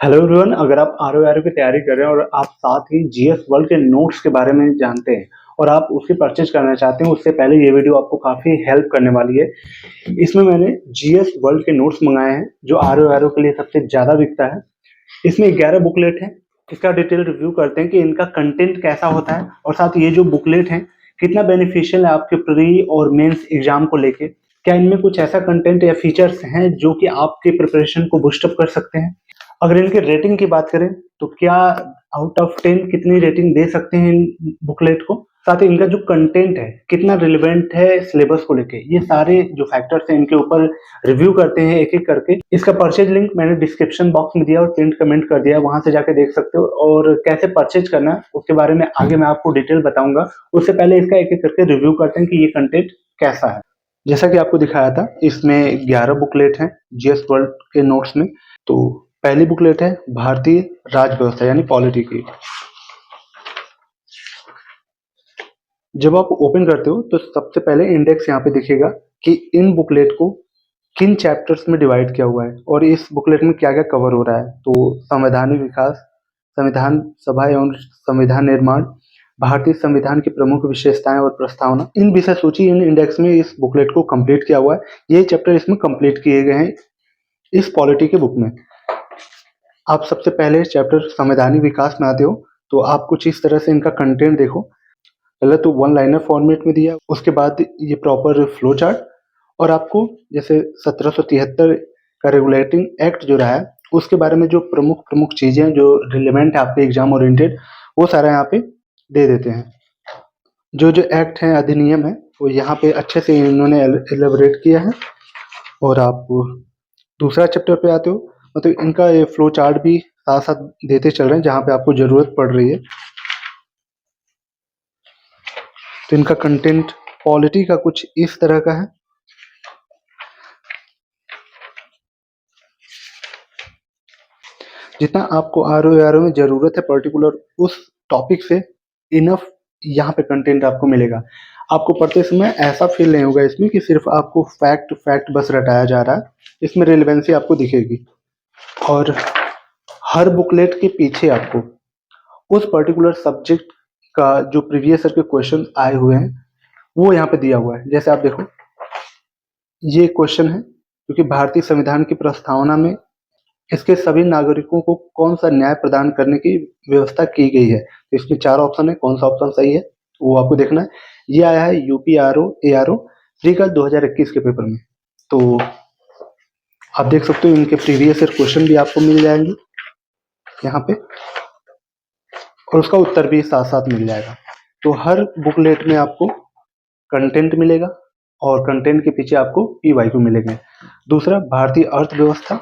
Hello everyone. अगर आप are की तैयारी कर रहे हैं और आप साथ ही जीएस वर्ल्ड के नोट्स के बारे में जानते हैं और आप उसकी परचेज करना चाहते हैं, उससे पहले ये वीडियो आपको काफ़ी हेल्प करने वाली है। इसमें मैंने जीएस वर्ल्ड के नोट्स मंगाए हैं जो आर के लिए सबसे ज़्यादा बिकता है। इसमें 11 बुकलेट हैं। इसका डिटेल रिव्यू करते हैं कि इनका कंटेंट कैसा होता है और साथ ये जो बुकलेट हैं कितना बेनिफिशियल है आपके प्री और मेंस एग्जाम को लेके। क्या इनमें कुछ ऐसा कंटेंट या फीचर्स हैं जो कि आपके प्रिपरेशन को बूस्टअप कर सकते हैं। अगर इनके रेटिंग की बात करें तो क्या आउट ऑफ 10 कितनी रेटिंग दे सकते हैं इन बुकलेट को। साथ ही इनका जो कंटेंट है कितना रिलेवेंट है सिलेबस को लेके। ये सारे जो फैक्टर्स हैं इनके ऊपर रिव्यू करते हैं एक एक करके। इसका परचेज लिंक मैंने डिस्क्रिप्शन बॉक्स में दिया और पिन कमेंट कर दिया, वहां से जाके देख सकते हो। और कैसे परचेज करना है उसके बारे में आगे मैं आपको डिटेल बताऊंगा। उससे पहले इसका एक एक करके रिव्यू करते हैं कि ये कंटेंट कैसा है। जैसा कि आपको दिखाया था, इसमें 11 बुकलेट हैं जीएस वर्ल्ड के नोट्स में। तो पहली बुकलेट है भारतीय राज व्यवस्था यानी पॉलिटी की। जब आप ओपन करते हो तो सबसे पहले इंडेक्स यहाँ पे दिखेगा कि इन बुकलेट को किन चैप्टर्स में डिवाइड किया हुआ है और इस बुकलेट में क्या क्या कवर हो रहा है। तो संवैधानिक विकास, संविधान सभा एवं संविधान निर्माण, भारतीय संविधान की प्रमुख विशेषताएं और प्रस्तावना, इन विषय सूची इन इंडेक्स में इस बुकलेट को कंप्लीट किया हुआ है। ये चैप्टर इसमें कंप्लीट किए गए हैं इस पॉलिटी के बुक में। आप सबसे पहले चैप्टर संवैधानिक विकास में आते हो तो आप कुछ इस तरह से इनका कंटेंट देखो। पहले तो वन लाइनर फॉर्मेट में दिया, उसके बाद ये प्रॉपर फ्लो चार्ट और आपको जैसे 1773 का रेगुलेटिंग एक्ट जो रहा है उसके बारे में जो प्रमुख प्रमुख चीजें जो रिलेवेंट है आपके एग्जाम ओरिएंटेड, वो सारा यहाँ पे दे देते हैं। जो जो एक्ट है, अधिनियम है, वो यहाँ पे अच्छे से इन्होंने एलेबोरेट किया है। और आप दूसरा चैप्टर पे आते हो मतलब इनका ये फ्लो चार्ट भी साथ साथ देते चल रहे हैं जहाँ पे आपको जरूरत पड़ रही है। तो इनका कंटेंट पॉलिटी का कुछ इस तरह का है। जितना आपको आर में जरूरत है पर्टिकुलर उस टॉपिक से इनफ यहाँ पे कंटेंट आपको मिलेगा। आपको पढ़ते समय ऐसा फील नहीं होगा इसमें कि सिर्फ आपको फैक्ट फैक्ट बस रटाया जा रहा है। इसमें रिलेवेंसी आपको दिखेगी और हर बुकलेट के पीछे आपको उस पर्टिकुलर सब्जेक्ट का जो प्रीवियस ईयर के क्वेश्चन आए हुए हैं वो यहाँ पे दिया हुआ है। जैसे आप देखो, ये क्वेश्चन है क्योंकि भारतीय संविधान की प्रस्तावना में इसके सभी नागरिकों को कौन सा न्याय प्रदान करने की व्यवस्था की गई है। तो इसमें 4 ऑप्शन है, कौन सा ऑप्शन सही है वो आपको देखना है। ये आया है यूपीआरओ एआरओ रीगल 2021 के पेपर में। तो आप देख सकते हो इनके प्रीवियस ईयर क्वेश्चन भी आपको मिल जाएंगे यहाँ पे और उसका उत्तर भी साथ साथ मिल जाएगा। तो हर बुकलेट में आपको कंटेंट मिलेगा और कंटेंट के पीछे आपको पीवाईक्यू मिलेंगे। दूसरा, भारतीय अर्थव्यवस्था,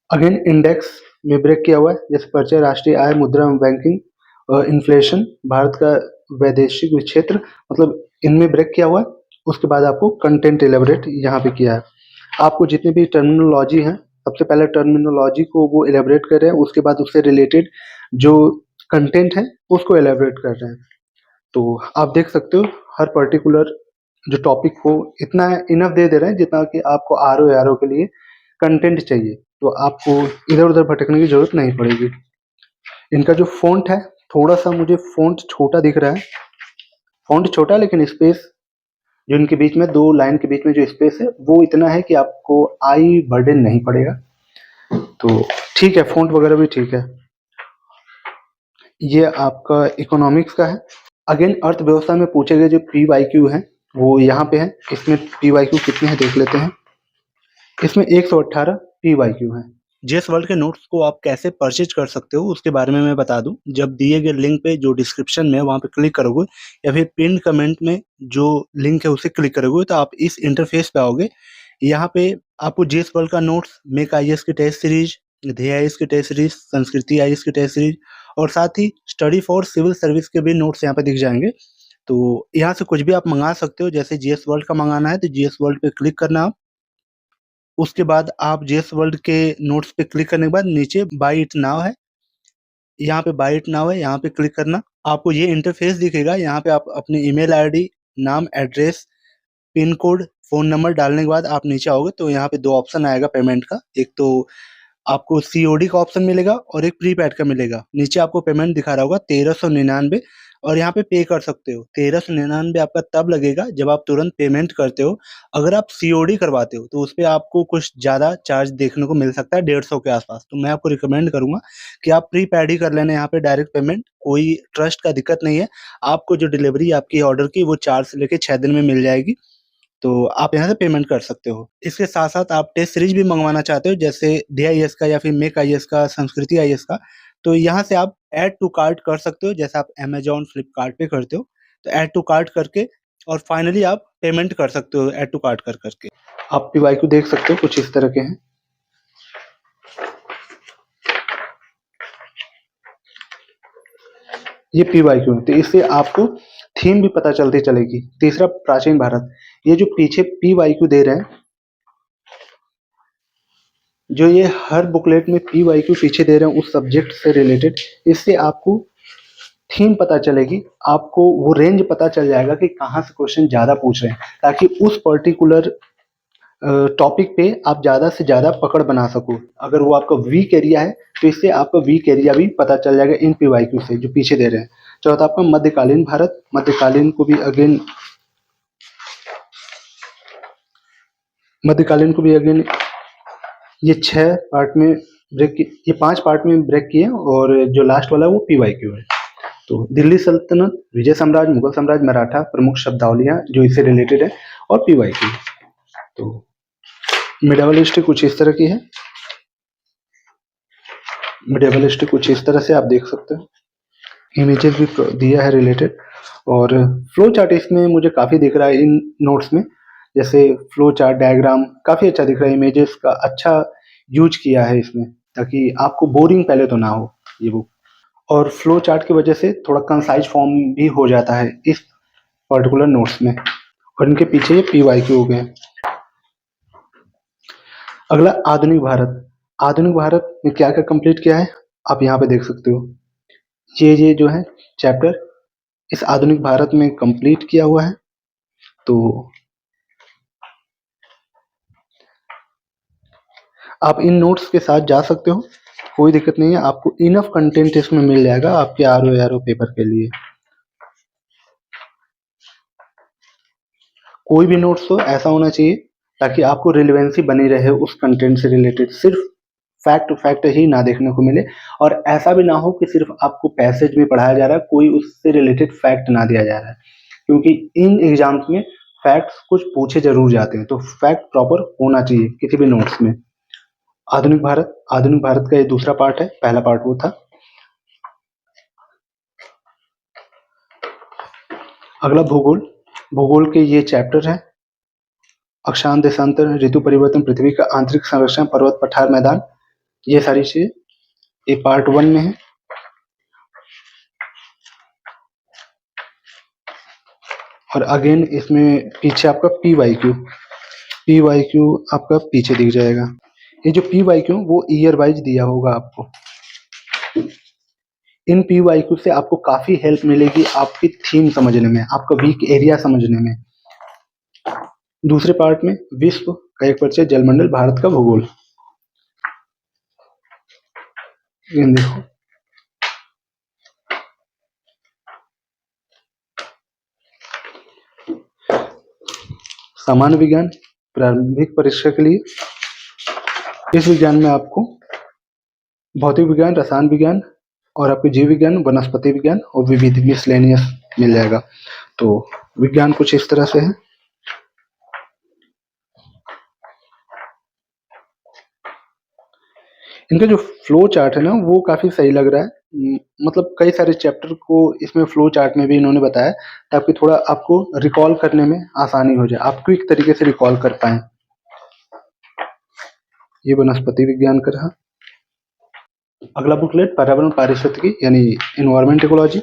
अगेन इंडेक्स में ब्रेक किया हुआ है। जैसे परिचय, राष्ट्रीय आय, मुद्रा एवं बैंकिंग, इन्फ्लेशन, भारत का वैदेशिक क्षेत्र, मतलब इनमें ब्रेक किया हुआ है। उसके बाद आपको कंटेंट एलेबोरेट यहाँ पे किया है। आपको जितने भी टर्मिनोलॉजी हैं, सबसे पहले टर्मिनोलॉजी को वो एलेबोरेट कर रहे हैं, उसके बाद उससे रिलेटेड जो कंटेंट है उसको एलेबोरेट कर रहे हैं। तो आप देख सकते हो हर पर्टिकुलर जो टॉपिक को इतना इनफ दे दे रहे हैं जितना कि आपको आर के लिए कंटेंट चाहिए। तो आपको इधर उधर भटकने की जरूरत नहीं पड़ेगी। इनका जो फ़ॉन्ट है, थोड़ा सा मुझे फ़ॉन्ट छोटा दिख रहा है। फ़ॉन्ट छोटा है लेकिन स्पेस जो इनके बीच में 2 लाइन के बीच में जो स्पेस है वो इतना है कि आपको आई बर्डन नहीं पड़ेगा। तो ठीक है, फ़ॉन्ट वगैरह भी ठीक है। ये आपका इकोनॉमिक्स का है। अगेन अर्थव्यवस्था में पूछे गए जो पीवाईक्यू हैं वो यहाँ पे है। इसमें पीवाईक्यू कितने हैं देख लेते हैं। इसमें 118 पीवाईक्यू हैं। जेएस वर्ल्ड के नोट्स को आप कैसे परचेज कर सकते हो उसके बारे में मैं बता दूं। जब दिए गए लिंक पे जो डिस्क्रिप्शन में वहां पे क्लिक करोगे या फिर पिन कमेंट में जो लिंक है उसे क्लिक करोगे तो आप इस इंटरफेस पे आओगे। यहाँ पे आपको जेएस वर्ल्ड का नोट्स, मेक आईएएस की टेस्ट सीरीज, ध्येय आईएएस की टेस्ट सीरीज, संस्कृति आईएएस की टेस्ट सीरीज और साथ ही स्टडी फॉर सिविल सर्विस के भी नोट्स यहाँ पे दिख जाएंगे। तो यहाँ से कुछ भी आप मंगा सकते हो। जैसे जीएस वर्ल्ड का मंगाना है तो जीएस वर्ल्ड पे क्लिक करना आप। उसके बाद आप जेएस वर्ल्ड के नोट्स पे क्लिक करने के बाद नीचे बाय इट नाउ है, यहाँ पे बाय इट नाउ है, यहाँ पे क्लिक करना। आपको ये इंटरफेस दिखेगा। यहाँ पे आप अपनी ईमेल आईडी, नाम, address, pin code, phone number डालने के बाद आप नीचे आओगे तो यहाँ पे 2 ऑप्शन आएगा पेमेंट का। एक तो आपको सीओडी का ऑप्शन मिलेगा और एक प्रीपेड का मिलेगा। नीचे आपको पेमेंट दिखा रहा होगा 1399 और यहाँ पे पे कर सकते हो। 1399 आपका तब लगेगा जब आप तुरंत पेमेंट करते हो। अगर आप सीओडी करवाते हो तो उस पे आपको कुछ ज़्यादा चार्ज देखने को मिल सकता है, 150 के आसपास। तो मैं आपको रिकमेंड करूंगा कि आप प्रीपेड ही कर लेना यहाँ पे डायरेक्ट पेमेंट, कोई ट्रस्ट का दिक्कत नहीं है। आपको जो डिलीवरी आपकी ऑर्डर की वो 4 से लेके 6 दिन में मिल जाएगी। तो आप यहाँ से पेमेंट कर सकते हो। इसके साथ-साथ आप टेस्ट सीरीज भी मंगवाना चाहते हो जैसे डीआईएस का या फिर मेक आईएएस का, संस्कृति आईएएस का, तो यहाँ से आप ऐड टू कार्ट कर सकते हो जैसे आप अमेज़न, फ्लिपकार्ट पे करते हो। तो ऐड टू कार्ट करके और फाइनली आप पेमेंट कर सकते हो ऐड टू कार्ट कर के। आप पीवाईक्यू देख सकते हो, कुछ इस तरह के हैं। ये पीवाईक्यू है, तो इससे आपको थीम भी पता चलती चलेगी। तीसरा, प्राचीन भारत। ये जो पीछे पीवाईक्यू दे रहे हैं, जो ये हर बुकलेट में पीवाईक्यू पीछे दे रहे हैं उस सब्जेक्ट से रिलेटेड, इससे आपको थीम पता चलेगी, आपको वो रेंज पता चल जाएगा कि कहाँ से क्वेश्चन ज़्यादा पूछ रहे हैं, ताकि उस पर्टिकुलर टॉपिक पे आप ज़्यादा से ज़्यादा पकड़ बना सको। अगर वो आपका वीक एरिया है तो इससे आपका वीक एरिया भी पता चल जाएगा इन पीवाईक्यू से जो पीछे दे रहे हैं। चौथा आपका मध्यकालीन भारत। मध्यकालीन को भी अगेन ये 5 पार्ट में ब्रेक किए और जो लास्ट वाला है वो पीवाईक्यू है। तो दिल्ली सल्तनत, विजय साम्राज्य, मुगल साम्राज्य, मराठा, प्रमुख शब्दावलियां जो इससे रिलेटेड है और पीवाईक्यू। तो मिडिवल हिस्ट्री कुछ इस तरह की है। मिडिवल हिस्ट्री कुछ इस तरह से आप देख सकते हो। इमेजेस भी दिया है रिलेटेड और फ्लो चार्ट इसमें मुझे काफ़ी दिख रहा है इन नोट्स में। जैसे फ्लो चार्ट डायग्राम काफ़ी अच्छा दिख रहा है, इमेजेस का अच्छा यूज किया है इसमें, ताकि आपको बोरिंग पहले तो ना हो ये बुक। और फ्लो चार्ट की वजह से थोड़ा कंसाइज फॉर्म भी हो जाता है इस पर्टिकुलर नोट्स में। और इनके पीछे ये पीवाईक्यू हो गए। अगला, आधुनिक भारत। आधुनिक भारत में क्या क्या कंप्लीट किया है आप यहाँ पे देख सकते हो। ये जो है चैप्टर इस आधुनिक भारत में कंप्लीट किया हुआ है। तो आप इन नोट्स के साथ जा सकते हो, कोई दिक्कत नहीं है। आपको इनफ कंटेंट इसमें मिल जाएगा आपके आरओ पेपर के लिए। कोई भी नोट्स हो ऐसा होना चाहिए ताकि आपको रिलेवेंसी बनी रहे उस कंटेंट से रिलेटेड, सिर्फ फैक्ट फैक्ट ही ना देखने को मिले। और ऐसा भी ना हो कि सिर्फ आपको पैसेज में पढ़ाया जा रहा है, कोई उससे रिलेटेड फैक्ट ना दिया जा रहा है, क्योंकि इन एग्जाम्स में फैक्ट्स कुछ पूछे जरूर जाते हैं। तो फैक्ट प्रॉपर होना चाहिए किसी भी नोट्स में। आधुनिक भारत का ये दूसरा पार्ट है, पहला पार्ट वो था। अगला भूगोल। भूगोल के ये चैप्टर है, अक्षांश, देशांतर, ऋतु परिवर्तन, पृथ्वी का आंतरिक संरक्षण, पर्वत, पठार, मैदान, ये सारी चीजें ये पार्ट 1 में है। और अगेन इसमें पीछे आपका पीवाईक्यू आपका पीछे दिख जाएगा। ये जो पीवाईक्यू वो ईयर वाइज दिया होगा आपको। इन पीवाईक्यू से आपको काफी हेल्प मिलेगी आपकी थीम समझने में, आपका वीक एरिया समझने में। दूसरे पार्ट में विश्व का एक परिचय, जलमंडल, भारत का भूगोल। ये देखो, सामान्य विज्ञान प्रारंभिक परीक्षा के लिए। इस विज्ञान में आपको भौतिक विज्ञान, रसायन विज्ञान और आपके जीव विज्ञान, वनस्पति विज्ञान और विविध मिसलेनियस मिल जाएगा। तो विज्ञान कुछ इस तरह से है। इनका जो फ्लो चार्ट है ना वो काफी सही लग रहा है। मतलब कई सारे चैप्टर को इसमें फ्लो चार्ट में भी इन्होंने बताया ताकि थोड़ा आपको रिकॉल करने में आसानी हो जाए, आप क्विक तरीके से रिकॉल कर पाए। ये वनस्पति विज्ञान का रहा। अगला बुकलेट पर्यावरण पारिस्थितिकी यानी इन्वायरमेंट इकोलॉजी।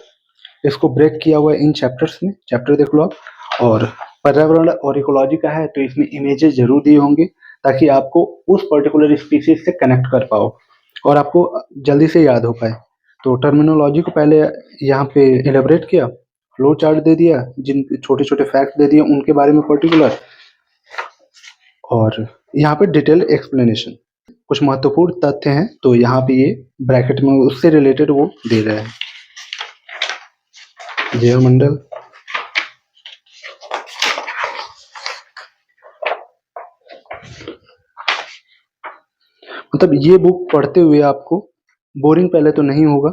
इसको ब्रेक किया हुआ है इन चैप्टर्स में, चैप्टर देख लो आप। और पर्यावरण और इकोलॉजी का है तो इसमें इमेजेस जरूर दिए होंगे ताकि आपको उस पर्टिकुलर स्पीसीज से कनेक्ट कर पाओ और आपको जल्दी से याद हो पाए। तो टर्मिनोलॉजी को पहले यहाँ पे एलेबरेट किया, फ्लो चार्ट दे दिया, जिन छोटे छोटे फैक्ट दे दिए उनके बारे में पर्टिकुलर, और यहाँ पे डिटेल एक्सप्लेनेशन। कुछ महत्वपूर्ण तथ्य हैं, तो यहाँ पे ये ब्रैकेट में उससे रिलेटेड वो दे रहे हैं। जय मंडल। मतलब ये बुक पढ़ते हुए आपको बोरिंग पहले तो नहीं होगा,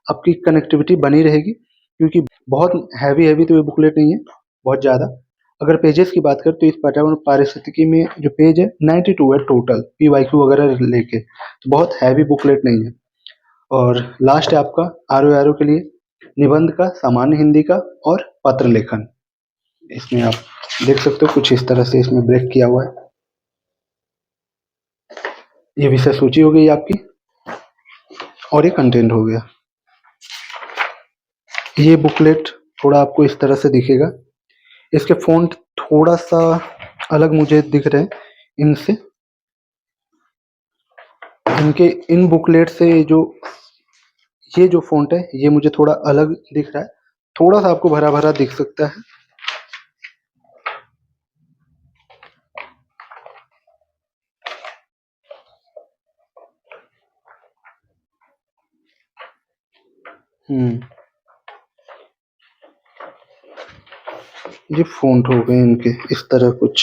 आपकी कनेक्टिविटी बनी रहेगी, क्योंकि बहुत हैवी तो ये बुकलेट नहीं है, बहुत ज़्यादा। अगर पेजेस की बात करें तो इस पर्यावरण पारिस्थितिकी में जो पेज है 92 है टोटल, PYQ वगैरह लेके, तो बहुत हैवी बुकलेट नहीं है। और लास्ट है आपका RO के लिए निबंध का, सामान्य हिंदी का और पत्र लेखन। इसमें आप देख सकते हो कुछ इस तरह से इसमें ब्रेक किया हुआ है। ये विषय सूची हो गई आपकी और ये कंटेंट हो गया। ये बुकलेट थोड़ा आपको इस तरह से दिखेगा। इसके फ़ॉन्ट थोड़ा सा अलग मुझे दिख रहे हैं इनसे। इनके इन बुकलेट से ये जो फ़ॉन्ट है ये मुझे थोड़ा अलग दिख रहा है, थोड़ा सा आपको भरा भरा दिख सकता है। ये फ़ॉन्ट हो गए इनके इस तरह कुछ।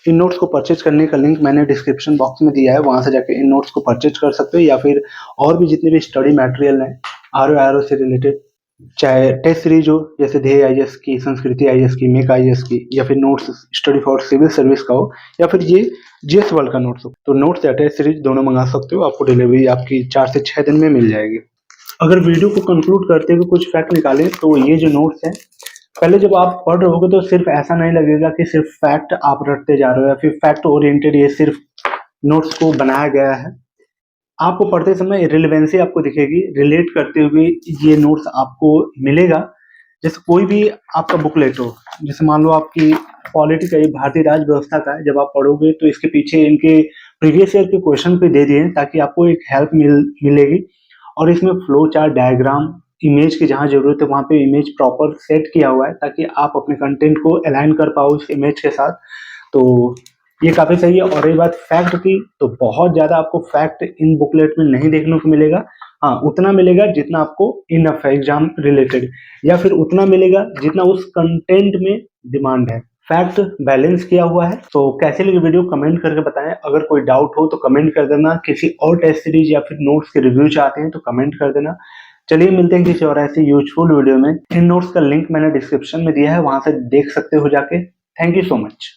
इन नोट्स को परचेज करने का लिंक मैंने डिस्क्रिप्शन बॉक्स में दिया है, वहाँ से जाके इन नोट्स को परचेज कर सकते हो, या फिर और भी जितने भी स्टडी मटेरियल हैं RO से रिलेटेड, चाहे टेस्ट सीरीज हो जैसे ध्येय IAS की, संस्कृति IAS की, मेक IAS की, या फिर notes study for civil service का हो, या फिर ये GS वर्ल्ड का नोट्स हो, तो नोट्स या टेस्ट सीरीज दोनों मंगा सकते हो। आपको डिलीवरी आपकी 4 से 6 दिन में मिल जाएगी। अगर वीडियो को कंक्लूड करते हुए कुछ फैक्ट निकालें तो ये जो नोट्स हैं, पहले जब आप पढ़ रहे होगे तो सिर्फ ऐसा नहीं लगेगा कि सिर्फ फैक्ट आप रटते जा रहे हो या फिर फैक्ट ओरिएंटेड ये सिर्फ नोट्स को बनाया गया है। आपको पढ़ते समय रिलेवेंसी आपको दिखेगी, रिलेट करते हुए ये नोट्स आपको मिलेगा। जैसे कोई भी आपका बुकलेट हो, जैसे मान लो आपकी पॉलिटी का, ये भारतीय राज्य व्यवस्था का है, जब आप पढ़ोगे तो इसके पीछे इनके प्रीवियस ईयर के क्वेश्चन भी दे दिए ताकि आपको एक हेल्प मिलेगी। और इसमें फ्लो चार्ट, डायग्राम, इमेज की जहाँ जरूरत है वहाँ पे इमेज प्रॉपर सेट किया हुआ है ताकि आप अपने कंटेंट को अलाइन कर पाओ इस इमेज के साथ। तो ये काफ़ी सही है। और रही बात फैक्ट की, तो बहुत ज़्यादा आपको फैक्ट इन बुकलेट में नहीं देखने को मिलेगा। हाँ, उतना मिलेगा जितना आपको इनफ है एग्जाम रिलेटेड, या फिर उतना मिलेगा जितना उस कंटेंट में डिमांड है। फैक्ट बैलेंस किया हुआ है। तो कैसे लगी वीडियो कमेंट करके बताएं। अगर कोई डाउट हो तो कमेंट कर देना। किसी और टेस्ट सीरीज या फिर नोट्स के रिव्यू चाहते हैं तो कमेंट कर देना। चलिए मिलते हैं किसी और ऐसी यूजफुल वीडियो में। इन नोट्स का लिंक मैंने डिस्क्रिप्शन में दिया है, वहां से देख सकते हो जाके। Thank you so much.